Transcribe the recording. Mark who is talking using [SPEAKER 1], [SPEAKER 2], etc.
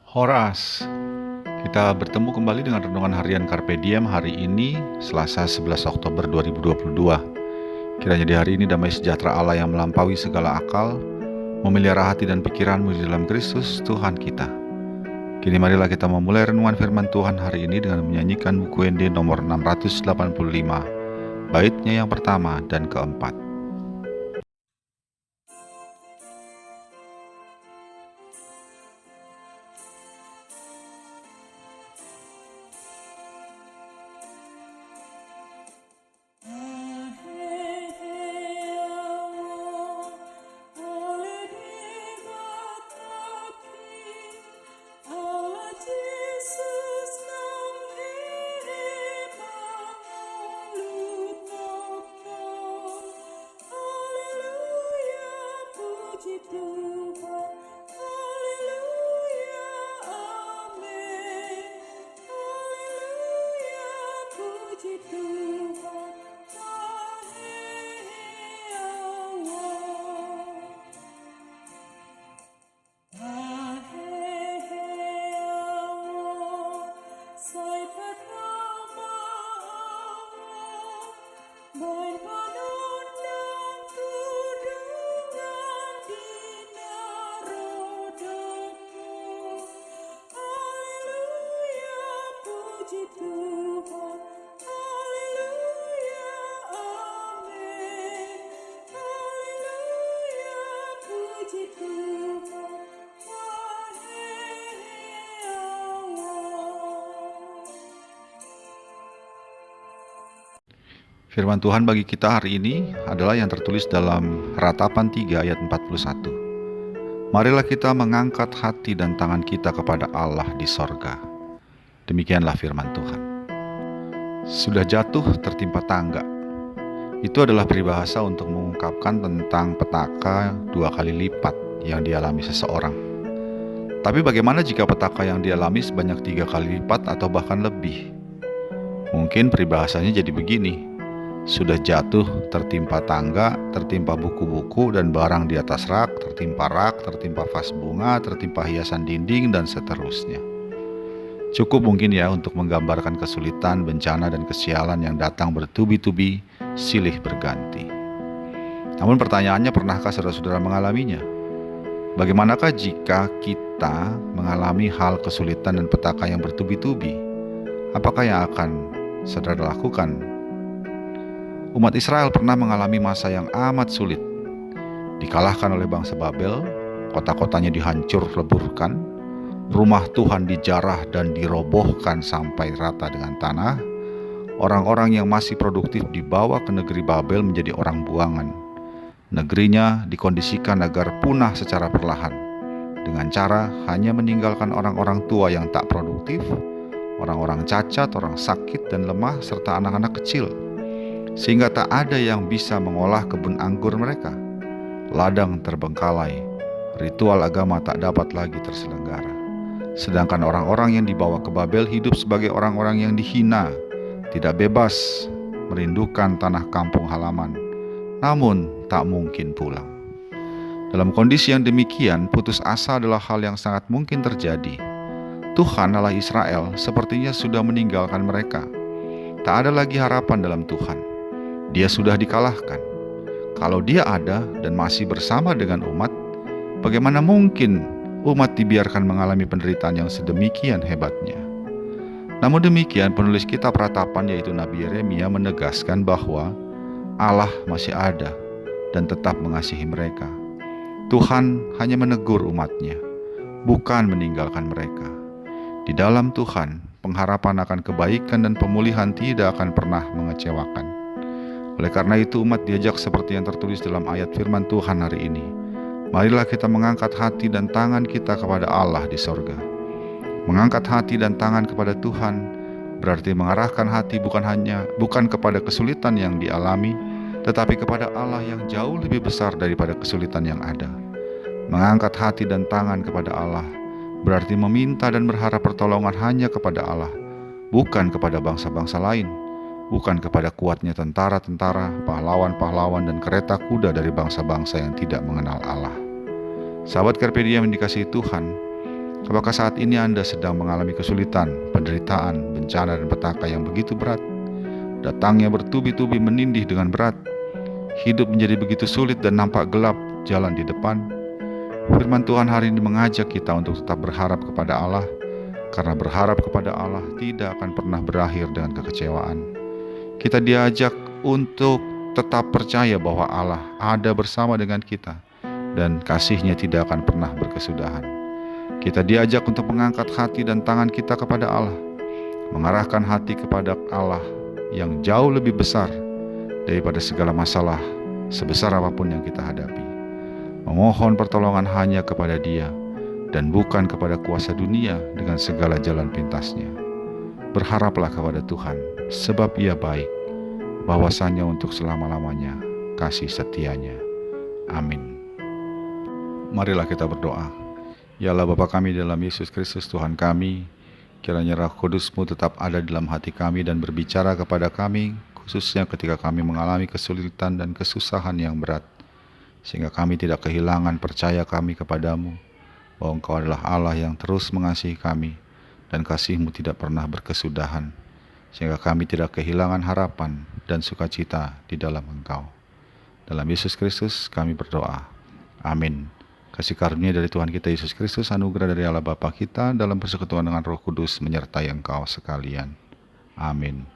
[SPEAKER 1] Horas, kita bertemu kembali dengan Renungan Harian Carpe Diem hari ini, Selasa 11 Oktober 2022. Kiranya di hari ini damai sejahtera Allah yang melampaui segala akal, memelihara hati dan pikiranmu di dalam Kristus Tuhan kita. Kini marilah kita memulai renungan firman Tuhan hari ini dengan menyanyikan buku ND nomor 685, baitnya yang pertama dan keempat. Firman Tuhan bagi kita hari ini adalah yang tertulis dalam Ratapan 3 ayat 41. Marilah kita mengangkat hati dan tangan kita kepada Allah di sorga. Demikianlah firman Tuhan. Sudah jatuh tertimpa tangga. Itu adalah peribahasa untuk mengungkapkan tentang petaka 2 kali lipat yang dialami seseorang. Tapi bagaimana jika petaka yang dialami sebanyak 3 kali lipat atau bahkan lebih? Mungkin peribahasanya jadi begini. Sudah jatuh tertimpa tangga, tertimpa buku-buku dan barang di atas rak, tertimpa vas bunga, tertimpa hiasan dinding, dan seterusnya. Cukup mungkin ya untuk menggambarkan kesulitan, bencana, dan kesialan yang datang bertubi-tubi, silih berganti. Namun pertanyaannya, pernahkah saudara-saudara mengalaminya? Bagaimanakah jika kita mengalami hal kesulitan dan petaka yang bertubi-tubi? Apakah yang akan saudara lakukan? Umat Israel pernah mengalami masa yang amat sulit. Dikalahkan oleh bangsa Babel, kota-kotanya dihancur leburkan, rumah Tuhan dijarah dan dirobohkan sampai rata dengan tanah, orang-orang yang masih produktif dibawa ke negeri Babel menjadi orang buangan. Negerinya dikondisikan agar punah secara perlahan, dengan cara hanya meninggalkan orang-orang tua yang tak produktif, orang-orang cacat, orang sakit dan lemah, serta anak-anak kecil. Sehingga tak ada yang bisa mengolah kebun anggur mereka. Ladang terbengkalai, ritual agama tak dapat lagi terselenggara. Sedangkan orang-orang yang dibawa ke Babel hidup sebagai orang-orang yang dihina, tidak bebas, merindukan tanah kampung halaman, namun tak mungkin pulang. Dalam kondisi yang demikian, putus asa adalah hal yang sangat mungkin terjadi. Tuhan Allah Israel sepertinya sudah meninggalkan mereka. Tak ada lagi harapan dalam Tuhan. Dia sudah dikalahkan. Kalau dia ada dan masih bersama dengan umat, bagaimana mungkin umat dibiarkan mengalami penderitaan yang sedemikian hebatnya? Namun demikian, penulis kitab Ratapan yaitu Nabi Yeremia menegaskan bahwa Allah masih ada dan tetap mengasihi mereka. Tuhan hanya menegur umatnya, bukan meninggalkan mereka. Di dalam Tuhan, pengharapan akan kebaikan dan pemulihan tidak akan pernah mengecewakan. Oleh karena itu umat diajak seperti yang tertulis dalam ayat firman Tuhan hari ini. Marilah kita mengangkat hati dan tangan kita kepada Allah di sorga. Mengangkat hati dan tangan kepada Tuhan berarti mengarahkan hati bukan kepada kesulitan yang dialami, tetapi kepada Allah yang jauh lebih besar daripada kesulitan yang ada. Mengangkat hati dan tangan kepada Allah berarti meminta dan berharap pertolongan hanya kepada Allah, bukan kepada bangsa-bangsa lain, bukan kepada kuatnya tentara-tentara, pahlawan-pahlawan, dan kereta kuda dari bangsa-bangsa yang tidak mengenal Allah. Sahabat Carpe Diem yang dikasihi Tuhan, Apakah saat ini Anda sedang mengalami kesulitan, penderitaan, bencana, dan petaka yang begitu berat? Datangnya bertubi-tubi menindih dengan berat. Hidup menjadi begitu sulit dan nampak gelap jalan di depan. Firman Tuhan hari ini mengajak kita untuk tetap berharap kepada Allah, karena berharap kepada Allah tidak akan pernah berakhir dengan kekecewaan. Kita diajak untuk tetap percaya bahwa Allah ada bersama dengan kita dan kasih-Nya tidak akan pernah berkesudahan. Kita diajak untuk mengangkat hati dan tangan kita kepada Allah, mengarahkan hati kepada Allah yang jauh lebih besar daripada segala masalah sebesar apapun yang kita hadapi. Memohon pertolongan hanya kepada Dia dan bukan kepada kuasa dunia dengan segala jalan pintasnya. Berharaplah kepada Tuhan, sebab Ia baik, bahwasanya untuk selama-lamanya kasih setia-Nya. Amin. Marilah kita berdoa. Ya Allah Bapa kami dalam Yesus Kristus Tuhan kami, kiranya Roh Kudus-Mu tetap ada dalam hati kami dan berbicara kepada kami, khususnya ketika kami mengalami kesulitan dan kesusahan yang berat, sehingga kami tidak kehilangan percaya kami kepadamu, bahwa Engkau adalah Allah yang terus mengasihi kami, dan kasih-Mu tidak pernah berkesudahan, sehingga kami tidak kehilangan harapan dan sukacita di dalam Engkau. Dalam Yesus Kristus kami berdoa. Amin. Kasih karunia dari Tuhan kita Yesus Kristus, anugerah dari Allah Bapa kita, dalam persekutuan dengan Roh Kudus menyertai engkau sekalian. Amin.